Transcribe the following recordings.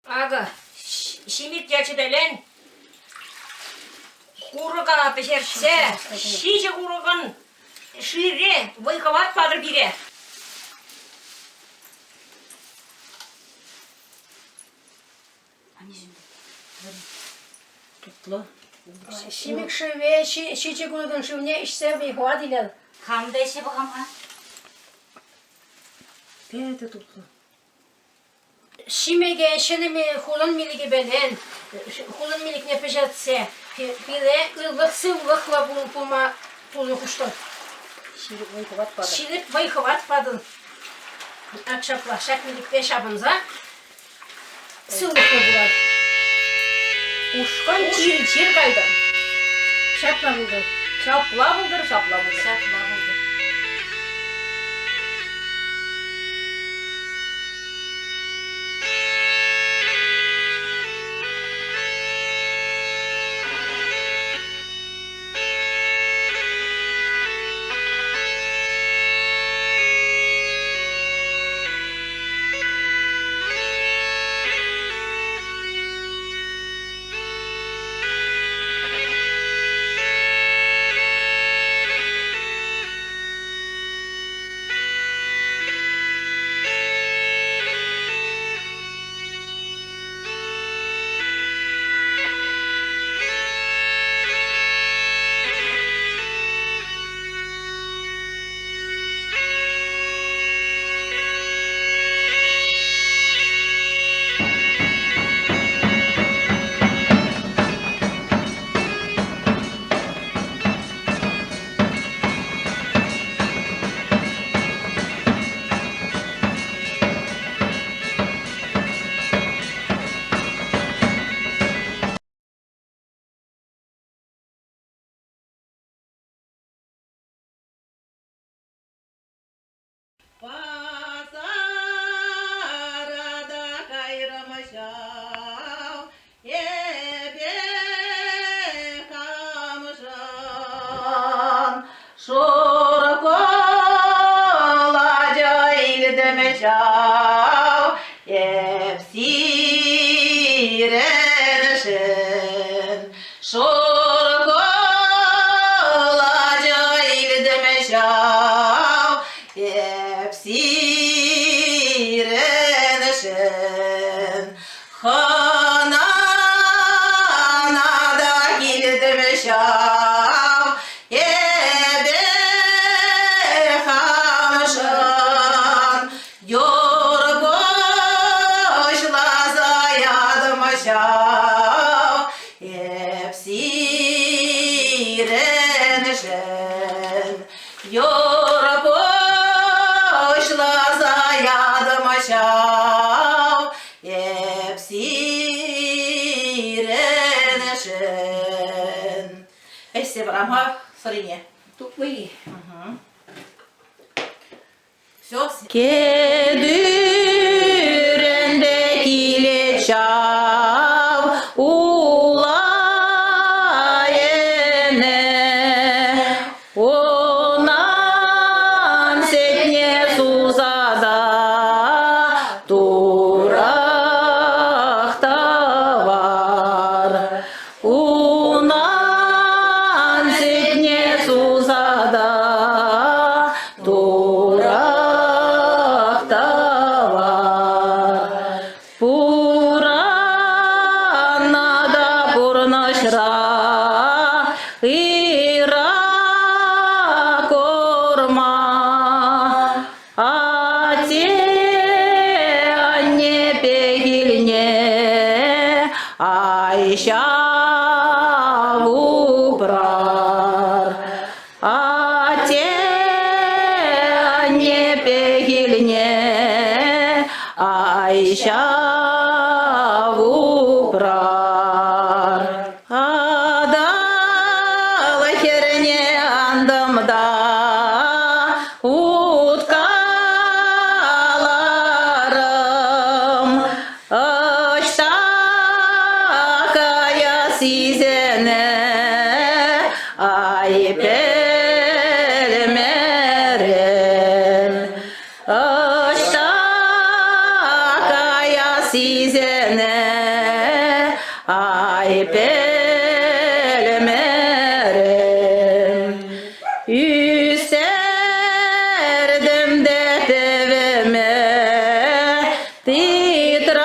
Aga, şimit geçidelen kuruğa pişerse, şice kuruğun şiiri vıykavat padır bire. Tutlu. Şimik şive, şice kuruğun şivne işse vıykavat ile. Hamda işe bakalım ha. Pete tutlu. Şimege şenimi hulun miligi belen, hulun milik ne pişetse, bire ılık sıvlıkla bunu kuşlar. Şirik vıykavat padır. Şilip vıykavat padın. Akşapla şakmilik beşabınıza sıvlıkla bular. Uşkan çir kaydan. Şapla buldum. Şapla buldur. Şapla buldum. Pazarada kayramışam, ebe kamışam, şorkolaca ildemişam, hepsirenişin, şorkolaca ildemişam, hepsirenişin, hanana da gildemişam, ebe kamışam, yorgoşla zayadmışam, hepsirenişin, yorgoşla zayadmışam, hepsirenişin. Esse brahma farinha. Tukmayı. Все. Kedürende kile çav ulayene onan setne suzada durakta var unan setne suzada durakta var Puranada purnashra ira korma ate anne pehilne Ayşa vuprar ate anne pehilne Ayşa vuprar adal herne andımda utkalarım Aştakaya sizene ay pelmerim Aştakaya sizene ay belmerim Üserdim de deveme titramaza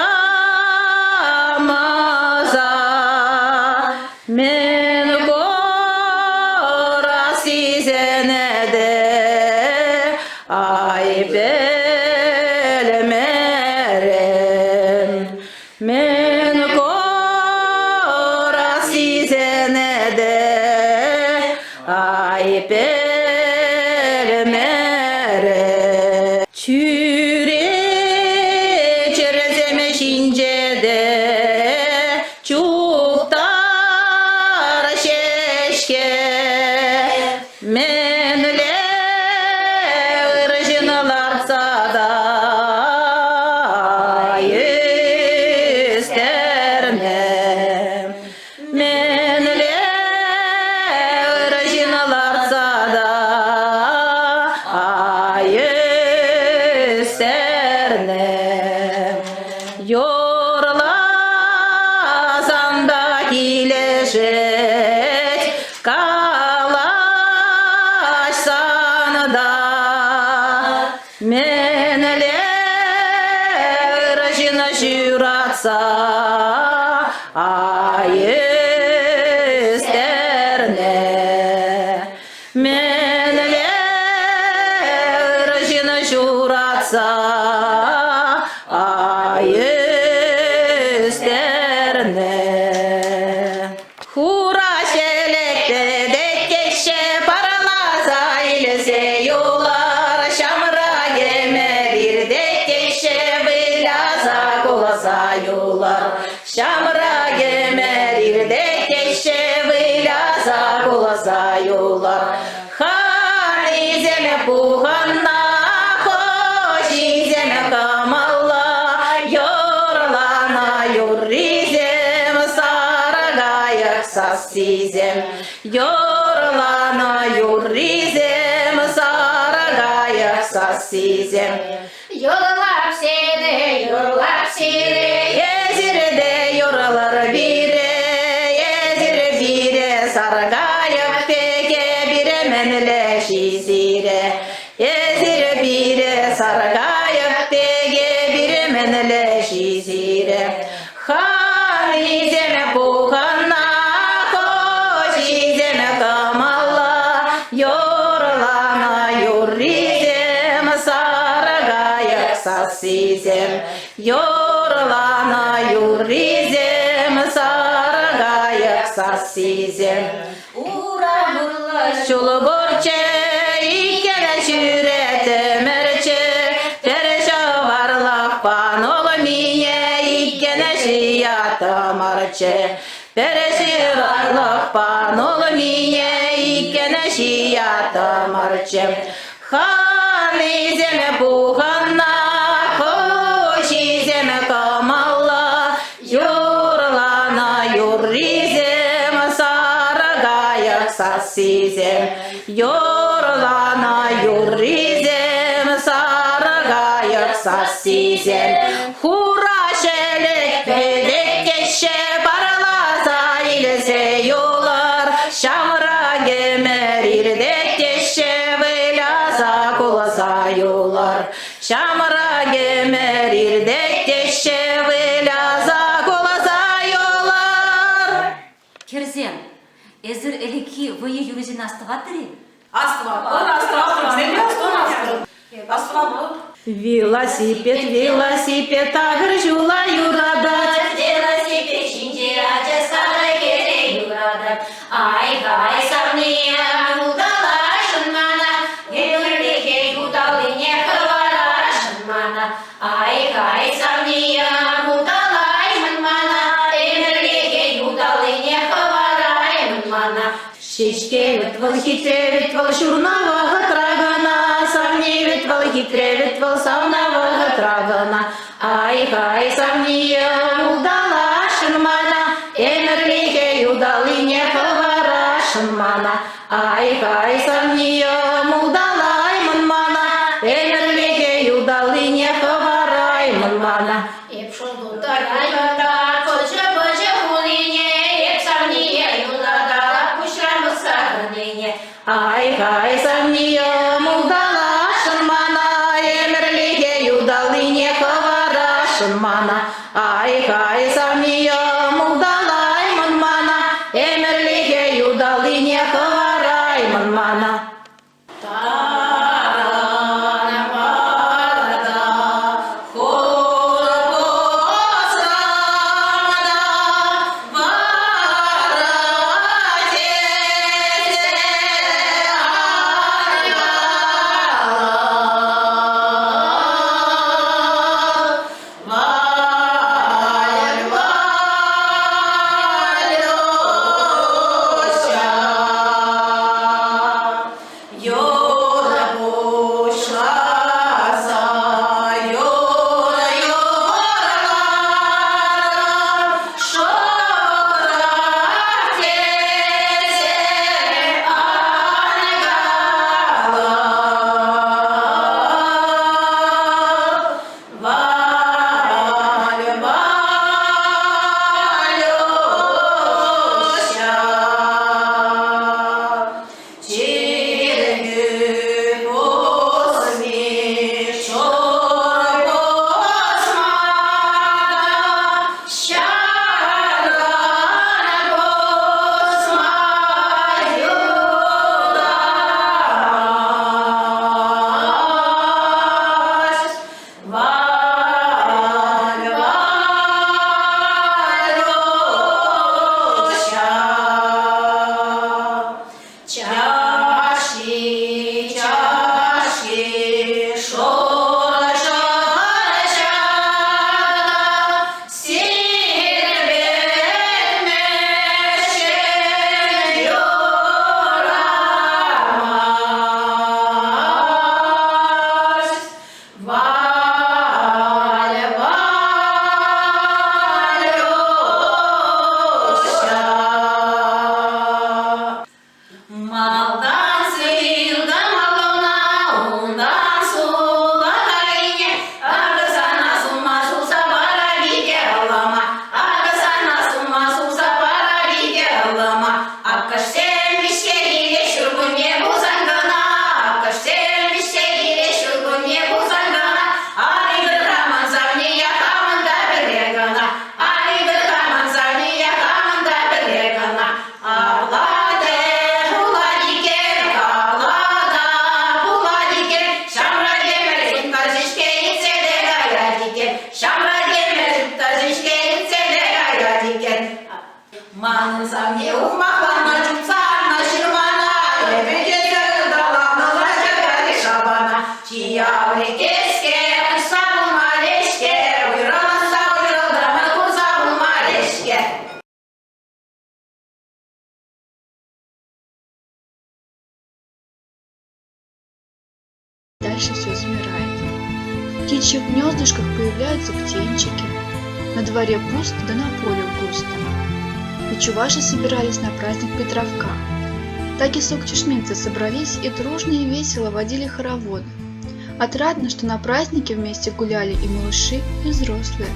men gora sizene de ay belmerim men gora sizene de ay belmerim çüre çerezeme şincede çuktar şeşke menle ırjınalar sada yüzlerine menle ırjınalar sada yüzlerine yorulazan da iyileşecek kalaşsan da menle rajına şüratsa yüzlerine menle rajına şüratsa yüzlerine hura şelekte de keşe paralaza ilese yollar şamra gemerir de keşe bilaza kolasa yollar şamra gemerir de keşe bilaza kolasa yollar hanizeme puhanna hoşizeme kamalla yorlana yorrizem saragayak sassizem yorlana yorrizem saragayak sassizem Yorulap seni, yorulap seni. Yezirde yoralar bire yezir bire sargayak teke bire menleşizire yezir bire sargayak teke bire menleşizire hanizeme puhanna hoşizeme kamalla yorlana yorrizem sargayak sassizem yorlana yorrizem sargayak sassizem Şulu borçe ikene şürete merçe Terşa varlak pan olmiye ikene şiyata marçe Terşa varlak pan olmiye ikene şiyata marçe Hanizeme puhanna hoşizeme kamalla yorlana yorrizem sargayak sassizem yorlana yorrizem sargayak sassizem hura şelek bedek keşe paralaza ilese yollar şamra gemerir de keşe velaza kolasa yollar şamra gemerir de keşe velaza kolasa yollar Керзем, эзір элеки вые юризин астываттыры? Велосипед, велосипед, агыр жула юрадат. Велосипед шинже ача сара кере юрадат. Ай гай сарния удалашын мана. Гемірліге юдалыне хварашын мана. Ай гай сарния удалашын мана. Гемірліге юдалыне хварашын мана. Шешкевит вал хитревит вал шурнавага трагана, савневит вал хитревит вал савнавага трагана. Ай хай савния удалашын мана, эмірліге юдалыне хварашын мана. Ай хай савния удалаймын мана, эмірліге юдалыне хвараймын мана. Епшолду Утарайда, боже хулине, савния юлада, кушрамы сагыныне. Ай-хай, савния мулдала шынмана, емірліге юдалыне хавара шынмана. Ай-хай, савния мулдалай мынмана, емірліге юдалыне хаварай мынмана. Манын савне ухмахлана, чумсарна, ширмана, лебедеге далана, лажагали шабана, чияврекеске, сабылма лешке, уйраласа уйралдама, кузабылма лешке. Дальше все замирает. В птичьих гнездышках появляются птенчики. На дворе пусто, да на поле густо. И чуваши собирались на праздник Петровка. Так и сокчешминцы собрались и дружно и весело водили хороводы. Отрадно, что на празднике вместе гуляли и малыши, и взрослые.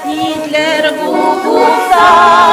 Hitler, Gugusa.